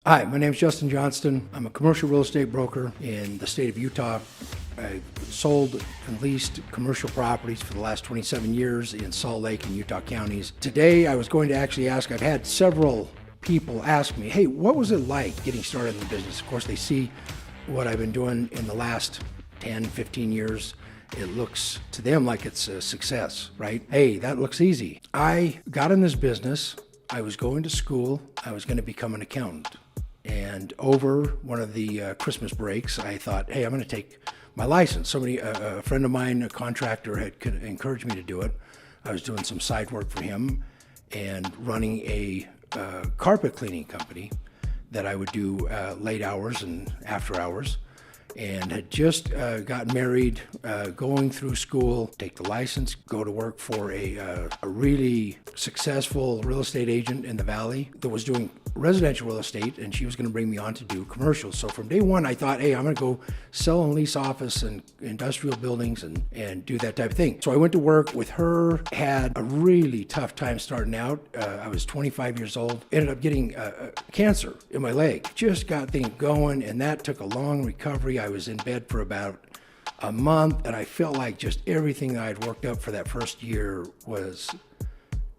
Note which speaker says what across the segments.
Speaker 1: Hi, my name is Justin Johnston. I'm a commercial real estate broker in the state of Utah. I've sold and leased commercial properties for the last 27 years in Salt Lake and Utah counties. Today, I was going to actually ask, I've had several people ask me, hey, what was it like getting started in the business? Of course, they see what I've been doing in the last 10, 15 years. It looks to them like it's a success, right? Hey, that looks easy. I got in this business. I was going to school. I was going to become an accountant. And over one of the Christmas breaks, I thought, hey, I'm going to take my license. A friend of mine, a contractor, had encouraged me to do it. I was doing some side work for him and running a carpet cleaning company that I would do late hours and after hours. And had just gotten married, going through school, take the license, go to work for a really successful real estate agent in the Valley that was doing residential real estate, and she was going to bring me on to do commercials. So from day one, I thought, hey, I'm going to go sell and lease office and industrial buildings and do that type of thing. So I went to work with her, had a really tough time starting out. I was 25 years old, ended up getting cancer in my leg. Just got things going, and that took a long recovery. I was in bed for about a month, and I felt like just everything that I had worked up for that first year was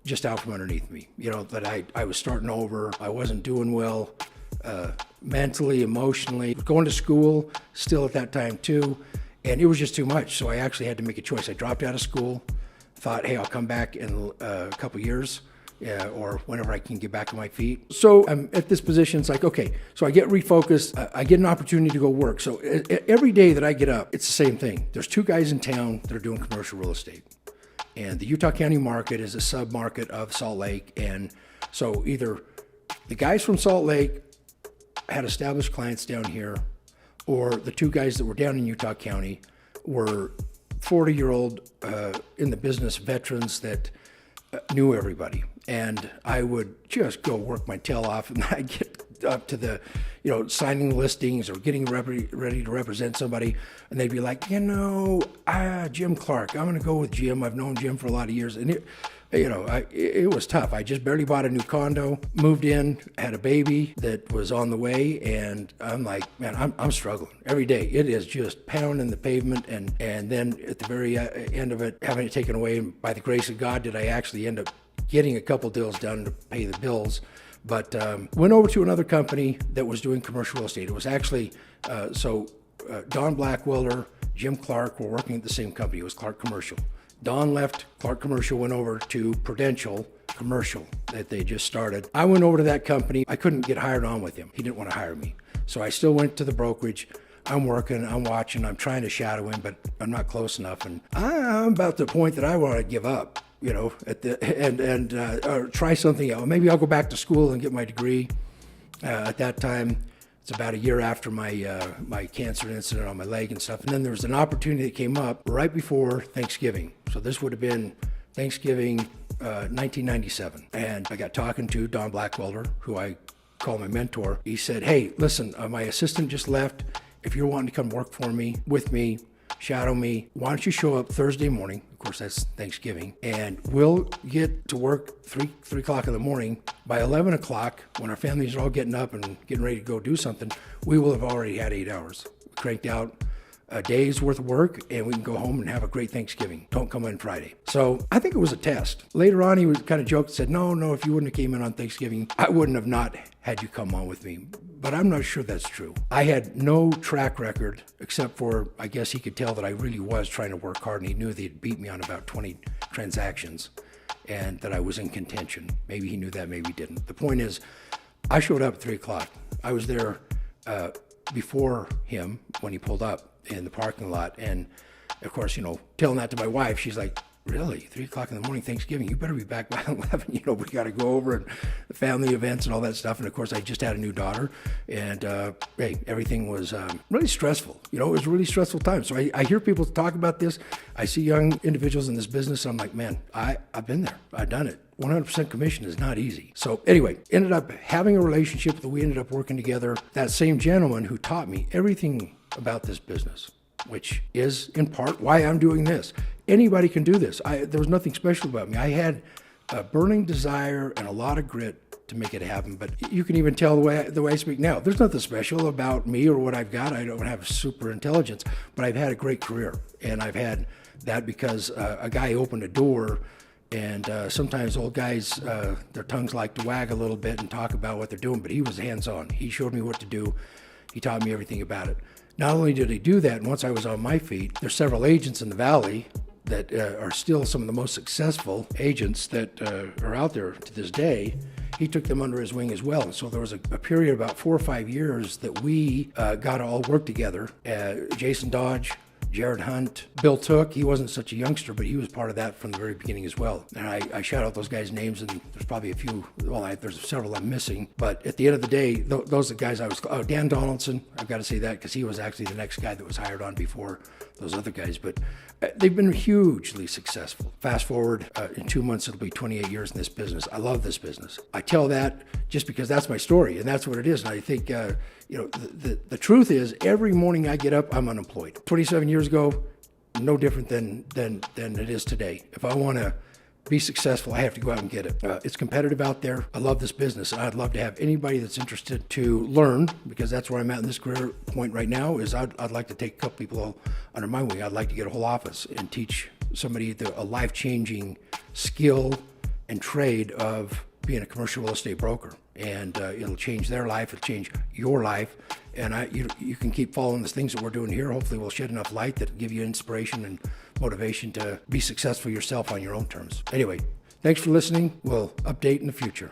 Speaker 1: just out from underneath me. You know, that I was starting over. I wasn't doing well mentally, emotionally. Going to school still at that time too, and it was just too much. So I actually had to make a choice. I dropped out of school, thought, hey, I'll come back in a couple years. Or whenever I can get back on my feet. So I'm at this position, it's like, okay, so I get refocused, I get an opportunity to go work. So every day that I get up, it's the same thing. There's two guys in town that are doing commercial real estate. And the Utah County market is a sub-market of Salt Lake. And so either the guys from Salt Lake had established clients down here, or the two guys that were down in Utah County were 40-year-old in the business veterans that knew everybody. And I would just go work my tail off, and I'd get up to the, signing listings or getting ready to represent somebody, and they'd be like, Jim Clark, I'm going to go with Jim. I've known Jim for a lot of years. And it was tough. I just barely bought a new condo, moved in, had a baby that was on the way, and I'm like, man, I'm struggling every day. It is just pounding the pavement, and then at the very end of it, having it taken away. And by the grace of God, did I actually end up getting a couple deals done to pay the bills. But went over to another company that was doing commercial real estate. It was actually, Don Blackwelder, Jim Clark were working at the same company. It was Clark Commercial. Don left Clark Commercial, went over to Prudential Commercial that they just started. I went over to that company. I couldn't get hired on with him. He didn't want to hire me. So I still went to the brokerage. I'm working, I'm watching, I'm trying to shadow him, but I'm not close enough. And I'm about the point that I want to give up, or try something else. Maybe I'll go back to school and get my degree. At that time, it's about a year after my cancer incident on my leg and stuff. And then there was an opportunity that came up right before Thanksgiving. So this would have been Thanksgiving 1997. And I got talking to Don Blackwelder, who I call my mentor. He said, hey, listen, my assistant just left. If you're wanting to come work for me, with me, shadow me, why don't you show up Thursday morning? Of course, that's Thanksgiving. And we'll get to work 3 o'clock in the morning. By 11 o'clock, when our families are all getting up and getting ready to go do something, we will have already had 8 hours. We cranked out a day's worth of work, and we can go home and have a great Thanksgiving. Don't come in Friday. So I think it was a test. Later on, he was kind of joked, said, no, if you wouldn't have came in on Thanksgiving, I wouldn't have not had you come on with me. But I'm not sure that's true. I had no track record, except for, I guess he could tell that I really was trying to work hard, and he knew they'd beat me on about 20 transactions and that I was in contention. Maybe he knew that, maybe he didn't. The point is, I showed up at 3 o'clock. I was there before him when he pulled up in the parking lot. And of course, telling that to my wife, she's like, really? 3 o'clock in the morning, Thanksgiving? You better be back by 11. We got to go over and the family events and all that stuff. And of course, I just had a new daughter, and hey, everything was really stressful. It was a really stressful time. So I hear people talk about this. I see young individuals in this business. And I'm like, man, I've been there. I've done it. 100% commission is not easy. So anyway, ended up having a relationship that we ended up working together. That same gentleman who taught me everything about this business, which is in part why I'm doing this. Anybody can do this. There was nothing special about me. I had a burning desire and a lot of grit to make it happen. But you can even tell the way I speak now. There's nothing special about me or what I've got. I don't have super intelligence, but I've had a great career, and I've had that because a guy opened a door. And sometimes old guys, their tongues like to wag a little bit and talk about what they're doing, but he was hands-on. He showed me what to do. He taught me everything about it. Not only did he do that, and once I was on my feet, there's several agents in the Valley that are still some of the most successful agents that are out there to this day. He took them under his wing as well. And so there was a period of about 4 or 5 years that we got to all work together. Jason Dodge, Jared Hunt, Bill Took, he wasn't such a youngster, but he was part of that from the very beginning as well. And I shout out those guys' names, and there's probably a few, there's several I'm missing. But at the end of the day, those are the guys Dan Donaldson, I've got to say that because he was actually the next guy that was hired on before those other guys. But they've been hugely successful. Fast forward, in 2 months, it'll be 28 years in this business. I love this business. I tell that just because that's my story, and that's what it is. And I think, the truth is, every morning I get up, I'm unemployed. 27 years ago, no different than it is today. If I want to be successful, I have to go out and get it. It's competitive out there. I love this business, and I'd love to have anybody that's interested to learn, because that's where I'm at in this career point right now, is I'd like to take a couple people under my wing. I'd like to get a whole office and teach somebody a life-changing skill and trade of being a commercial real estate broker. And it'll change their life, it'll change your life. And you can keep following the things that we're doing here. Hopefully we'll shed enough light that give you inspiration and motivation to be successful yourself on your own terms. Anyway, thanks for listening. We'll update in the future.